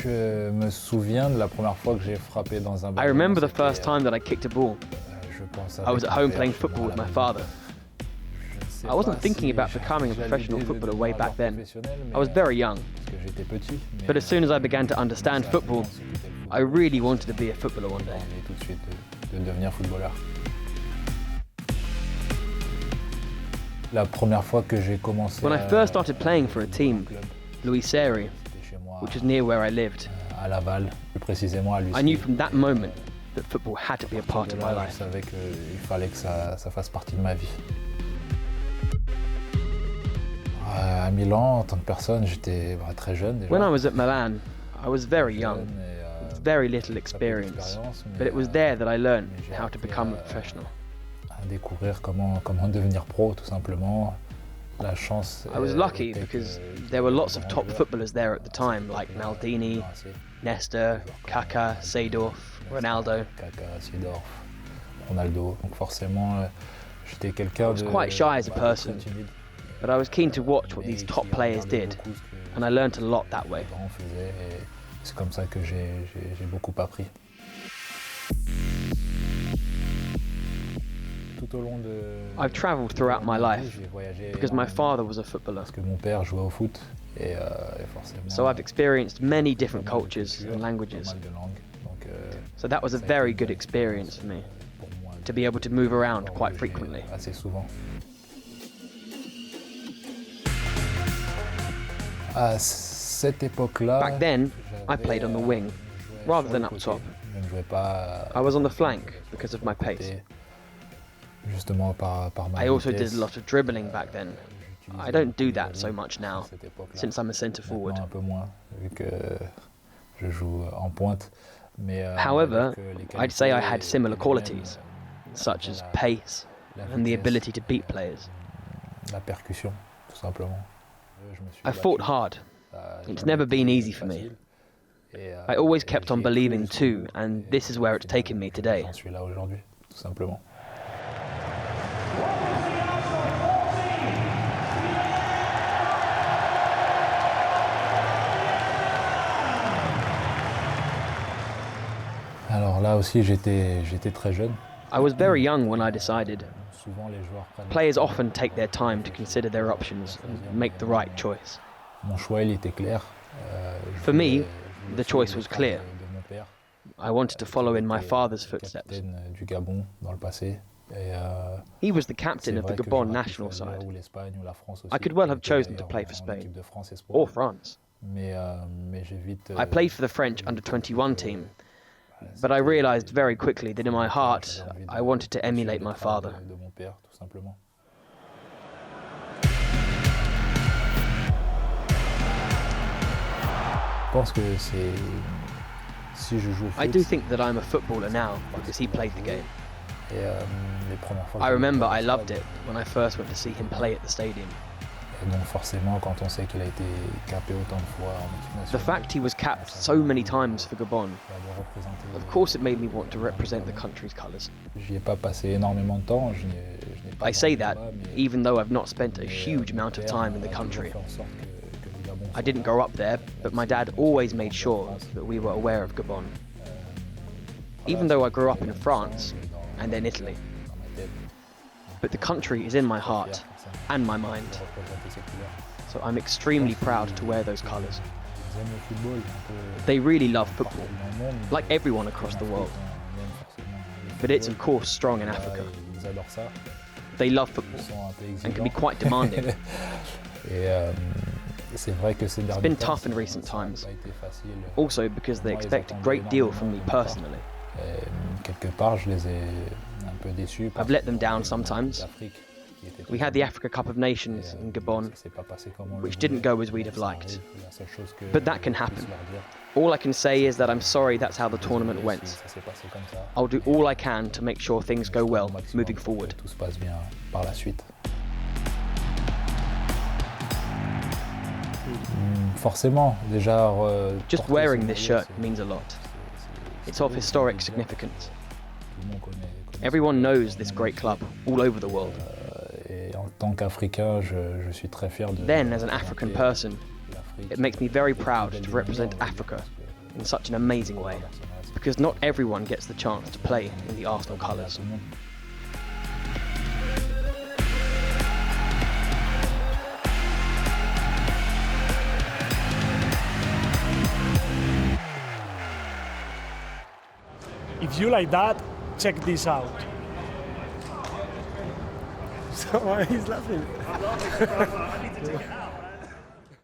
Je me souviens de la première fois que j'ai frappé dans un ballon. I remember the first time that I kicked a ball. Je pense I was at home playing avec football with my Milan. father. Je sais I wasn't pas thinking si about becoming a j'allais professional de footballer devenir way un back joueur then. professionnel, I was mais, very young, parce que j'étais petit, mais but as soon as I began to understand football, I really wanted to be a footballer one day. envie tout de suite de devenir footballeur. La première fois que j'ai commencé When I first started playing for a team, Wilshere, c'était chez moi which was near where I lived, à Laval, plus précisément à Lucie. I knew from that moment that football had to be a part of my Je life. savais qu'il fallait que ça fasse partie de ma vie. À Milan, en tant que personne, j'étais très jeune déjà. When I was at Milan, I was very young, Jeune et, with very little très peu experience, d'expérience, mais, but it was there that I learned j'ai how to appris become a professional. à découvrir comment devenir pro, tout simplement. La chance. I was lucky était because que there were lots de of grands top joueurs. footballers there at the time, like Maldini, Nesta, Kaká, Seedorf, Ronaldo. Kaká, Seedorf, Ronaldo. Donc forcément, j'étais quelqu'un was de quite shy as a très person. timide. But I was keen to watch what Mais these qui top players regardait did, beaucoup ce que and I learned a lot that way. les grands faisaient, et c'est comme ça que j'ai beaucoup appris. Tout au long de I've travelled throughout my life j'ai voyagé because my énormément father was a footballer. parce que mon père jouait au foot et forcément. So I've experienced many different pas mal de cultures cultures, and languages. pas mal de langues. Donc, So that was a ça a very été good une experience for me, pour moi to be able to move around de quite voyager frequently. assez souvent. À cette époque-là, Back then, I j'avais, played on the wing, je jouais rather sur than le up côté. top. Je ne jouais pas I was on the flank because of my côté, pace. justement par ma I also vitesse. did a lot of dribbling back then. J'utilisais I don't do beaucoup that le so dribble much à now, cette époque-là. since I'm a centre forward. Maintenant un peu moins, vu que je joue en pointe. Mais, However, avec, I'd say I qualités had similar étaient les mêmes, qualities, such as la- pace la and the vitesse, ability to beat players. la percussion, tout simplement. Je me suis I fought battu. hard. Ça a It's jamais never been été easy for me. facile. Et, I always et kept on j'y ai cru believing jusqu'au too, bout. and Et this is where it's au final, taken me today. J'en suis là aujourd'hui, tout simplement. Alors là aussi, j'étais très jeune. I was very young when I decided. Souvent, les joueurs prennent. Players often take their time to consider their options and make the right choice. Mon choix, il était clair. Je For me, voulais- je voulais the suivre choice le was pas clear. de mon père. I wanted to follow in my Qui father's était footsteps. capitaine du Gabon dans le passé. Et, He was the c'est captain of the vrai que Gabon j'aurais pu national choisir side, ou l'Espagne ou la France aussi. I could well have J'étais chosen to d'ailleurs play for en Spain. équipe de France espoir. or France. Mais j'ai vite. I played for the French under-21 team, but I realised very quickly that in my heart, I wanted to emulate my father. De mon père, tout simplement. Je pense que c'est. Si je joue au foot. I do think that I'm a footballer now because he played the game. Et les premières fois que I je remember jouais au I stade, loved it when I first went to see him play at the stadium. Et donc forcément, quand on sait qu'il a été capé autant de fois en équipe nationale. The fact he was capped so many times for Gabon, de représenter. of course it made me want to represent the country's colours. J'y ai pas passé énormément de temps. Je n'ai pas I say grandi that là-bas, mais- even though I've not spent a mais, huge mon amount of père time in the a country. toujours fait en sorte que le Gabon I soit- didn't grow up there, but my dad always made sure that we were aware of Gabon. Even though I grew up in France and then Italy, dans ma tête, but the country is in my heart fier, forcément, and my de mind, représenter ces couleurs. so I'm extremely proud to wear those colours. Ils aiment le football, un peu They really love football, partout dans le monde, like mais everyone across the en world, Afrique, on aime forcément le but it's of football. course strong in Là, Africa. Ils adorent ça. They love Ils football sont un peu and can be exigeants. quite demanding. Et c'est vrai que ces derniers been temps, tough in recent ça n'a times. pas été facile. Also because they expect a great deal from me personally. Et, quelque part, je les ai un peu déçus. parce I've let them que down sometimes. l'Afrique, qui était We had the Africa Cup of Nations in Gabon, ça s'est pas passé comme on le which voulait. didn't go as we'd have Ça liked. arrive, la seule chose que But that can je puisse happen. leur dire, All I can say is that I'm sorry that's how the tournament went. ça s'est passé comme ça. I'll do all I can to make sure things go well Au maximum moving pour forward. que tout se passe bien par la suite. Forcément, déjà. Just porter wearing ce this maillot, shirt c'est- means a lot. c'est- It's of c'est- historic c'est- significance. Tout le monde connaît Everyone ce club, knows this great club all over the world. Et en tant qu'Africain, je suis très fier de. Then, as an représenter African person, l'Afrique. it makes me very proud to represent Africa in such an amazing way, because not everyone gets the chance to play in the Arsenal colours. If you like that, check this out. So he's laughing.